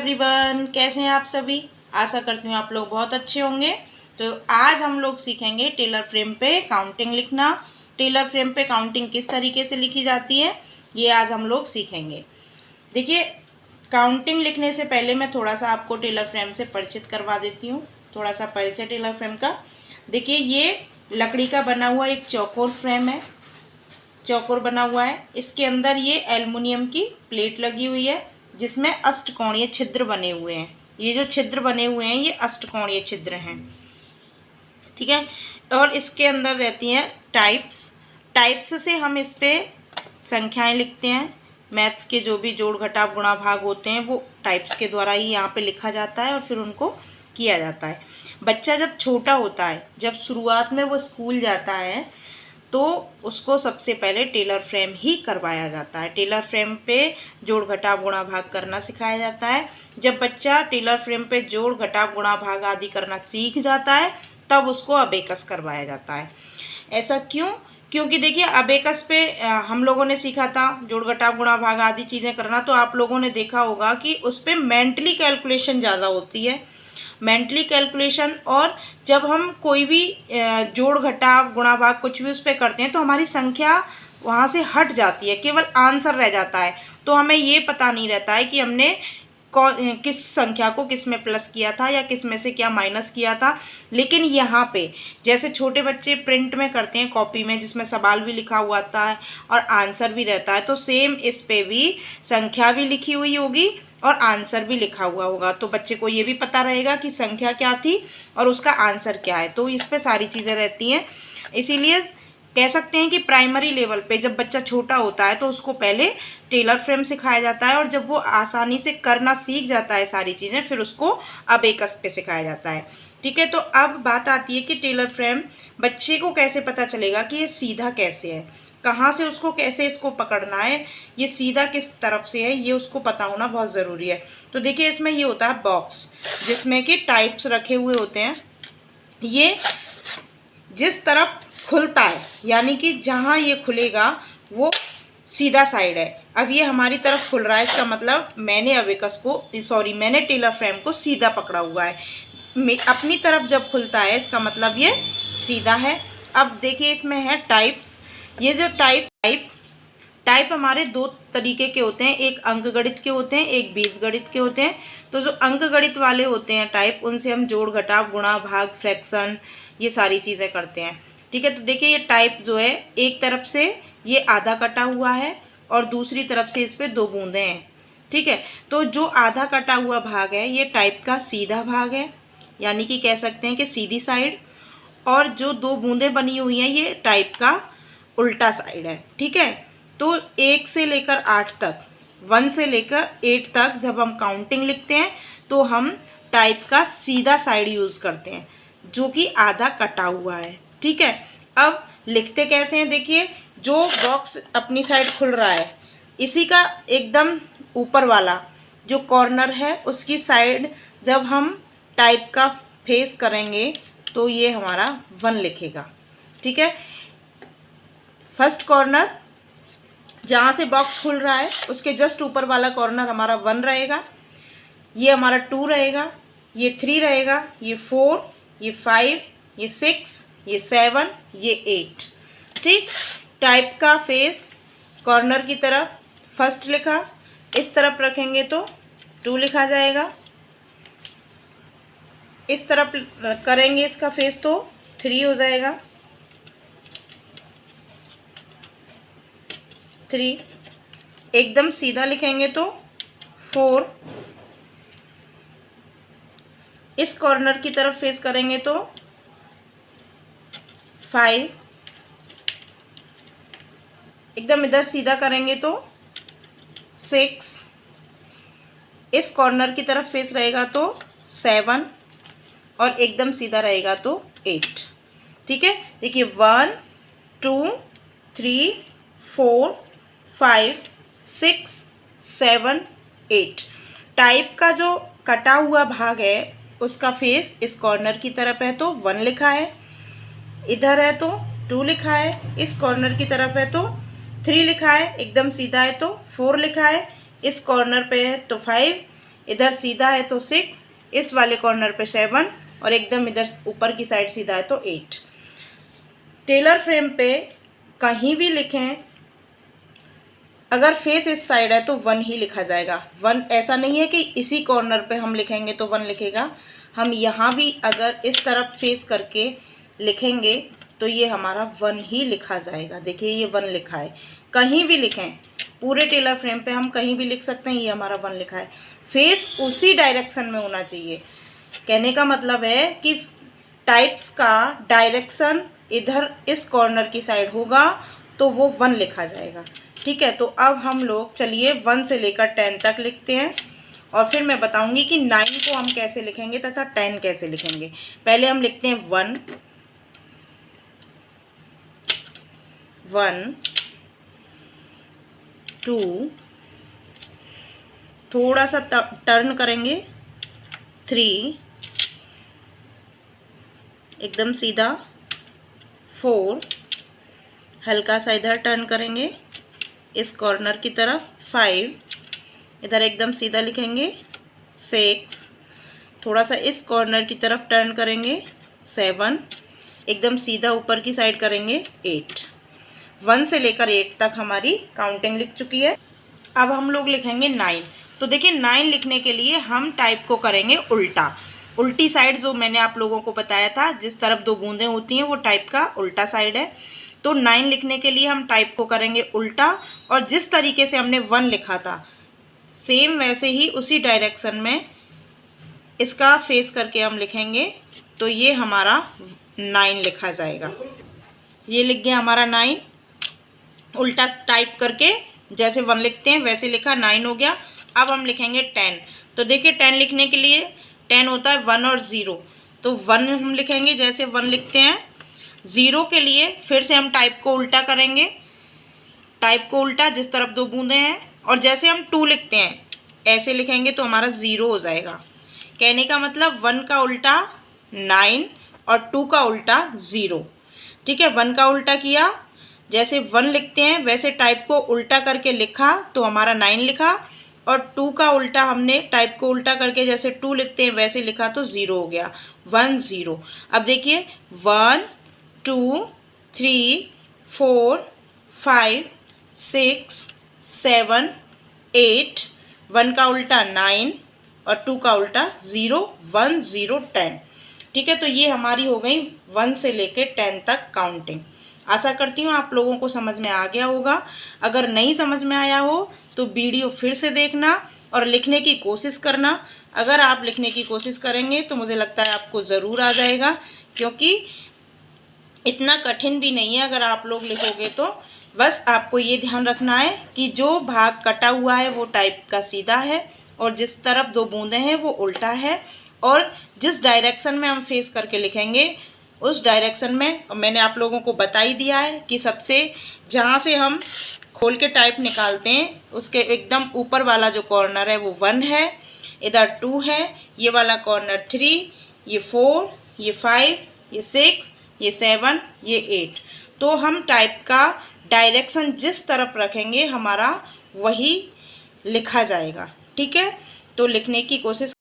Everyone, कैसे हैं आप सभी। आशा करती हूँ आप लोग बहुत अच्छे होंगे। तो आज हम लोग सीखेंगे टेलर फ्रेम पे काउंटिंग लिखना। टेलर फ्रेम पे काउंटिंग किस तरीके से लिखी जाती है ये आज हम लोग सीखेंगे। देखिए, काउंटिंग लिखने से पहले मैं थोड़ा सा आपको टेलर फ्रेम से परिचित करवा देती हूँ। थोड़ा सा परिचय टेलर फ्रेम का। देखिए, ये लकड़ी का बना हुआ एक चौकोर फ्रेम है, चौकोर बना हुआ है। इसके अंदर ये एल्युमिनियम की प्लेट लगी हुई है जिसमें अष्टकोणीय छिद्र बने हुए हैं। ये जो छिद्र बने हुए हैं ये अष्टकोणीय छिद्र हैं, ठीक है। और इसके अंदर रहती हैं टाइप्स। टाइप्स से हम इस पे संख्याएं लिखते हैं। मैथ्स के जो भी जोड़ घटाव गुणा भाग होते हैं वो टाइप्स के द्वारा ही यहाँ पे लिखा जाता है और फिर उनको किया जाता है। बच्चा जब छोटा होता है, जब शुरुआत में वो स्कूल जाता है तो उसको सबसे पहले टेलर फ्रेम ही करवाया जाता है। टेलर फ्रेम पे जोड़ घटाव गुणा भाग करना सिखाया जाता है। जब बच्चा टेलर फ्रेम पे जोड़ घटाव गुणा भाग आदि करना सीख जाता है तब उसको अबेकस करवाया जाता है। ऐसा क्यों? क्योंकि देखिए, अबेकस पे हम लोगों ने सीखा था जोड़ घटाव गुणा भाग आदि चीज़ें करना, तो आप लोगों ने देखा होगा कि उस पर मेंटली कैलकुलेशन ज़्यादा होती है। मेंटली कैलकुलेशन, और जब हम कोई भी जोड़ घटाव गुणा भाग कुछ भी उस पर करते हैं तो हमारी संख्या वहाँ से हट जाती है, केवल आंसर रह जाता है। तो हमें ये पता नहीं रहता है कि हमने किस संख्या को किस में प्लस किया था या किस में से क्या माइनस किया था। लेकिन यहाँ पे जैसे छोटे बच्चे प्रिंट में करते हैं कॉपी में, जिसमें सवाल भी लिखा हुआ आता है और आंसर भी रहता है, तो सेम इस पे भी संख्या भी लिखी हुई होगी और आंसर भी लिखा हुआ होगा। तो बच्चे को ये भी पता रहेगा कि संख्या क्या थी और उसका आंसर क्या है। तो इस पे सारी चीज़ें रहती हैं। इसीलिए कह सकते हैं कि प्राइमरी लेवल पे जब बच्चा छोटा होता है तो उसको पहले टेलर फ्रेम सिखाया जाता है, और जब वो आसानी से करना सीख जाता है सारी चीज़ें, फिर उसको अबेकस पे सिखाया जाता है, ठीक है। तो अब बात आती है कि टेलर फ्रेम बच्चे को कैसे पता चलेगा कि ये सीधा कैसे है, कहाँ से उसको कैसे इसको पकड़ना है, ये सीधा किस तरफ से है, ये उसको पता होना बहुत ज़रूरी है। तो देखिए, इसमें ये होता है बॉक्स जिसमें कि टाइप्स रखे हुए होते हैं। ये जिस तरफ खुलता है, यानी कि जहाँ ये खुलेगा वो सीधा साइड है। अब ये हमारी तरफ खुल रहा है, इसका मतलब मैंने मैंने टेलर फ्रेम को सीधा पकड़ा हुआ है। अपनी तरफ जब खुलता है इसका मतलब ये सीधा है। अब देखिए, इसमें है टाइप्स। ये जो टाइप हमारे दो तरीके के होते हैं, एक अंकगणित के होते हैं, एक बीजगणित के होते हैं। तो जो अंकगणित वाले होते हैं टाइप, उनसे हम जोड़ घटाव गुणा भाग फ्रैक्शन ये सारी चीज़ें करते हैं, ठीक है। तो देखिए, ये टाइप जो है एक तरफ से ये आधा कटा हुआ है और दूसरी तरफ से इस पर दो बूंदें हैं, ठीक है। तो जो आधा कटा हुआ भाग है ये टाइप का सीधा भाग है, यानी कि कह सकते हैं कि सीधी साइड, और जो दो बूंदें बनी हुई हैं ये टाइप का उल्टा साइड है, ठीक है। तो 1 से लेकर 8 तक, 1 से लेकर 8 तक जब हम काउंटिंग लिखते हैं तो हम टाइप का सीधा साइड यूज़ करते हैं जो कि आधा कटा हुआ है, ठीक है। अब लिखते कैसे हैं, देखिए, जो बॉक्स अपनी साइड खुल रहा है इसी का एकदम ऊपर वाला जो कॉर्नर है उसकी साइड जब हम टाइप का फेस करेंगे तो ये हमारा 1 लिखेगा, ठीक है। फर्स्ट कॉर्नर जहाँ से बॉक्स खुल रहा है उसके जस्ट ऊपर वाला कॉर्नर हमारा 1 रहेगा, ये हमारा 2 रहेगा, ये 3 रहेगा, ये 4, ये 5, ये 6, ये 7, ये 8, ठीक। टाइप का फेस कॉर्नर की तरफ फर्स्ट लिखा, इस तरफ रखेंगे तो 2 लिखा जाएगा, इस तरफ करेंगे इसका फेस तो 3 हो जाएगा, 3, एकदम सीधा लिखेंगे तो 4, इस कॉर्नर की तरफ फेस करेंगे तो 5, एकदम इधर सीधा करेंगे तो 6, इस कॉर्नर की तरफ फेस रहेगा तो 7, और एकदम सीधा रहेगा तो 8, ठीक है। देखिए, 1 2 3 4 5 6 7 8। टाइप का जो कटा हुआ भाग है उसका फेस इस कॉर्नर की तरफ है तो 1 लिखा है, इधर है तो 2 लिखा है, इस कॉर्नर की तरफ है तो 3 लिखा है, एकदम सीधा है तो 4 लिखा है, इस कॉर्नर पे है तो 5, इधर सीधा है तो 6, इस वाले कॉर्नर पे 7 और एकदम इधर ऊपर की साइड सीधा है तो 8। टेलर फ्रेम पे कहीं भी लिखें, अगर फेस इस साइड है तो 1 ही लिखा जाएगा। 1 ऐसा नहीं है कि इसी कॉर्नर पे हम लिखेंगे तो 1 लिखेगा, हम यहाँ भी अगर इस तरफ फेस करके लिखेंगे तो ये हमारा 1 ही लिखा जाएगा। देखिए ये 1 लिखा है, कहीं भी लिखें पूरे टेलर फ्रेम पे हम कहीं भी लिख सकते हैं, ये हमारा 1 लिखा है। फेस उसी डायरेक्शन में होना चाहिए। कहने का मतलब है कि टाइप्स का डायरेक्शन इधर इस कॉर्नर की साइड होगा तो वो 1 लिखा जाएगा। ठीक है, तो अब हम लोग चलिए 1 से लेकर 10 तक लिखते हैं और फिर मैं बताऊंगी कि 9 को हम कैसे लिखेंगे तथा 10 कैसे लिखेंगे। पहले हम लिखते हैं 1 1 2, थोड़ा सा टर्न करेंगे 3, एकदम सीधा 4, हल्का सा इधर टर्न करेंगे इस कॉर्नर की तरफ 5, इधर एकदम सीधा लिखेंगे 6, थोड़ा सा इस कॉर्नर की तरफ टर्न करेंगे 7, एकदम सीधा ऊपर की साइड करेंगे 8। 1 से लेकर 8 तक हमारी काउंटिंग लिख चुकी है। अब हम लोग लिखेंगे 9। तो देखिए 9 लिखने के लिए हम टाइप को करेंगे उल्टा, उल्टी साइड जो मैंने आप लोगों को बताया था, जिस तरफ 2 बूंदें होती हैं वो टाइप का उल्टा साइड है। तो 9 लिखने के लिए हम टाइप को करेंगे उल्टा और जिस तरीके से हमने 1 लिखा था सेम वैसे ही उसी डायरेक्शन में इसका फेस करके हम लिखेंगे तो ये हमारा 9 लिखा जाएगा। ये लिख गया हमारा 9, उल्टा टाइप करके जैसे 1 लिखते हैं वैसे लिखा, 9 हो गया। अब हम लिखेंगे 10। तो देखिए 10 लिखने के लिए 10 होता है 1 और 0, तो 1 हम लिखेंगे जैसे 1 लिखते हैं। 0 के लिए फिर से हम टाइप को उल्टा करेंगे, टाइप को उल्टा जिस तरफ 2 बूंदें हैं, और जैसे हम 2 लिखते हैं ऐसे लिखेंगे तो हमारा 0 हो जाएगा। कहने का मतलब 1 का उल्टा 9 और 2 का उल्टा 0। ठीक है, 1 का उल्टा किया, जैसे 1 लिखते हैं वैसे टाइप को उल्टा करके लिखा तो हमारा 9 लिखा, और 2 का उल्टा हमने टाइप को उल्टा करके जैसे 2 लिखते हैं वैसे लिखा तो 0 हो गया, 1 0। अब देखिए 1 2 3 4 5 6 7 8, 1 का उल्टा 9 और 2 का उल्टा 0, 1 0 10। ठीक है, तो ये हमारी हो गई 1 से लेके 10 तक काउंटिंग। आशा करती हूँ आप लोगों को समझ में आ गया होगा। अगर नहीं समझ में आया हो तो वीडियो फिर से देखना और लिखने की कोशिश करना। अगर आप लिखने की कोशिश करेंगे तो मुझे लगता है आपको ज़रूर आ जाएगा, क्योंकि इतना कठिन भी नहीं है अगर आप लोग लिखोगे तो। बस आपको ये ध्यान रखना है कि जो भाग कटा हुआ है वो टाइप का सीधा है और जिस तरफ 2 बूंदें हैं वो उल्टा है, और जिस डायरेक्शन में हम फेस करके लिखेंगे उस डायरेक्शन में मैंने आप लोगों को बता ही दिया है कि सबसे जहाँ से हम खोल के टाइप निकालते हैं उसके एकदम ऊपर वाला जो कॉर्नर है वो 1 है, इधर 2 है, ये वाला कॉर्नर 3, ये 4, ये 5, ये 6, ये 7, ये 8। तो हम टाइप का डायरेक्शन जिस तरफ रखेंगे हमारा वही लिखा जाएगा। ठीक है, तो लिखने की कोशिश